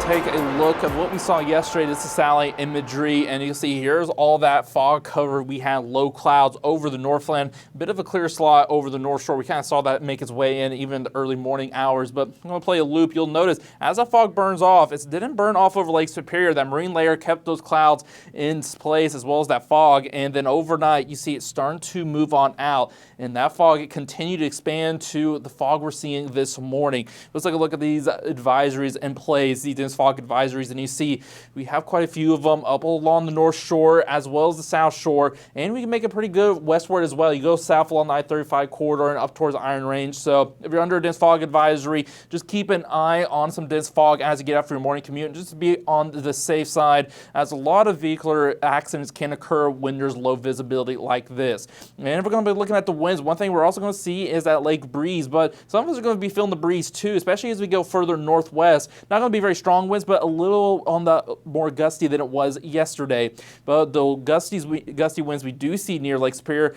take a look at what we saw yesterday. This is satellite imagery, and you can see here's all that fog cover. We had low clouds over the Northland, a bit of a clear slot over the North Shore. We kind of saw that make its way in even in the early morning hours, but I'm going to play a loop. You'll notice as that fog burns off, it didn't burn off over Lake Superior. That marine layer kept those clouds in place as well as that fog, and then overnight you see it starting to move on out, and that fog it continued to expand to the fog we're seeing this morning. Let's take a look at these advisories in place, these fog advisories, and you see we have quite a few of them up along the North Shore as well as the South Shore, and we can make it pretty good westward as well. You go south along the I-35 corridor and up towards Iron Range. So if you're under a dense fog advisory, just keep an eye on some dense fog as you get out for your morning commute, and just be on the safe side, as a lot of vehicular accidents can occur when there's low visibility like this. And if we're going to be looking at the winds, one thing we're also going to see is that lake breeze, but some of us are going to be feeling the breeze too, especially as we go further northwest. Not going to be very strong winds, but a little on the more gusty than it was yesterday. But the gusty winds we do see near Lake Superior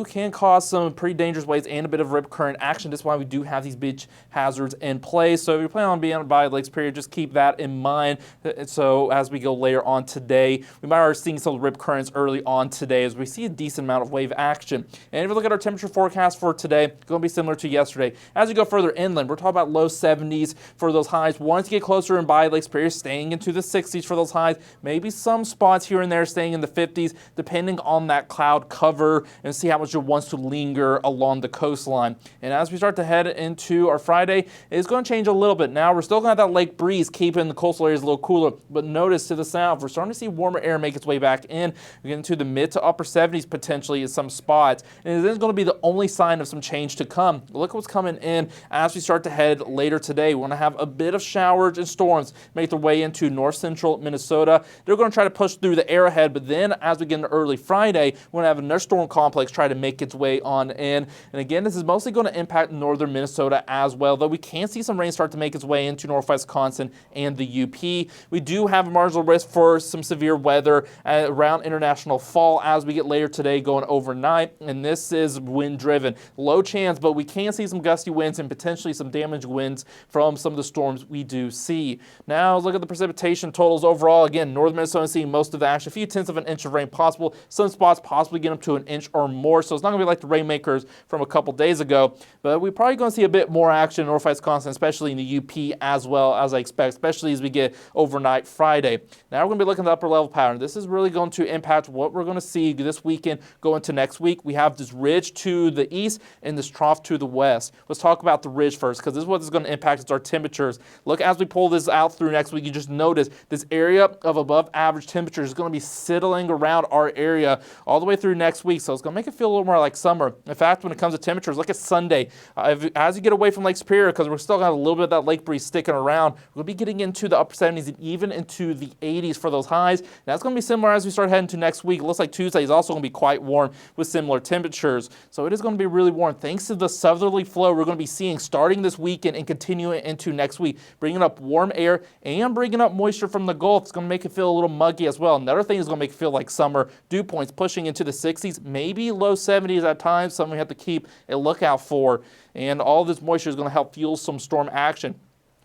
can cause some pretty dangerous waves and a bit of rip current action. That's why we do have these beach hazards in place. So if you're planning on being by Lake Superior, just keep that in mind. So as we go later on today, we might already seeing some rip currents early on today as we see a decent amount of wave action. And if you look at our temperature forecast for today, it's going to be similar to yesterday. As you go further inland, we're talking about low 70s for those highs. Once you get closer and by Lake Superior, staying into the 60s for those highs. Maybe some spots here and there staying in the 50s, depending on that cloud cover, and see how much it wants to linger along the coastline. And as we start to head into our Friday, it's going to change a little bit. Now we're still going to have that lake breeze keeping the coastal areas a little cooler, but notice to the south, we're starting to see warmer air make its way back in. We're getting to the mid to upper 70s potentially in some spots, and this is going to be the only sign of some change to come. Look what's coming in as we start to head later today. We're going to have a bit of showers and storms make their way into north central Minnesota. They're going to try to push through the air ahead, but then as we get into early Friday, we're going to have another storm complex try to make its way on in. And again, this is mostly going to impact northern Minnesota as well, though we can see some rain start to make its way into northwest Wisconsin and the UP. We do have a marginal risk for some severe weather around International Fall as we get later today going overnight, and this is wind driven. Low chance, but we can see some gusty winds and potentially some damage winds from some of the storms we do see. Now look at the precipitation totals overall. Again, northern Minnesota seeing most of the action, a few tenths of an inch of rain possible. Some spots possibly get up to an inch or more, so it's not going to be like the rainmakers from a couple days ago, but we're probably going to see a bit more action in northwest Wisconsin, especially in the UP as well as I expect, especially as we get overnight Friday. Now we're going to be looking at the upper level pattern. This is really going to impact what we're going to see this weekend going to next week. We have this ridge to the east and this trough to the west. Let's talk about the ridge first, because this is what is going to impact our temperatures. Look, as we pull this out through next week, you just notice this area of above average temperatures is going to be settling around our area all the way through next week. So it's going to make it feel a little more like summer. In fact, when it comes to temperatures, look at Sunday. As you get away from Lake Superior, because we're still going to have a little bit of that lake breeze sticking around, we'll be getting into the upper 70s and even into the 80s for those highs. That's going to be similar as we start heading to next week. It looks like Tuesday is also going to be quite warm with similar temperatures. So it is going to be really warm thanks to the southerly flow we're going to be seeing starting this weekend and continuing into next week, bringing up warm air and bringing up moisture from the Gulf. It's going to make it feel a little muggy as well. Another thing is going to make it feel like summer. Dew points pushing into the 60s, maybe low 70s at times, something we have to keep a lookout for. And all this moisture is going to help fuel some storm action.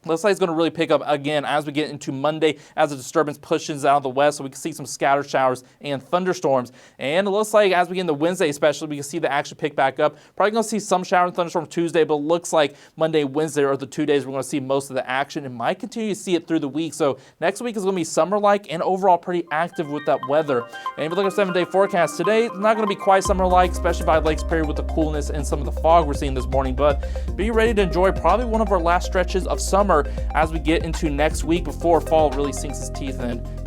Looks like it's going to really pick up again as we get into Monday as the disturbance pushes out of the west, so we can see some scattered showers and thunderstorms. And it looks like as we get into Wednesday especially, we can see the action pick back up. Probably going to see some shower and thunderstorms Tuesday, but it looks like Monday, Wednesday are the 2 days we're going to see most of the action, and might continue to see it through the week. So next week is going to be summer-like and overall pretty active with that weather. And if you look at our 7-day forecast today, it's not going to be quite summer-like, especially by Lake Superior with the coolness and some of the fog we're seeing this morning, but be ready to enjoy probably one of our last stretches of summer as we get into next week before fall really sinks its teeth in.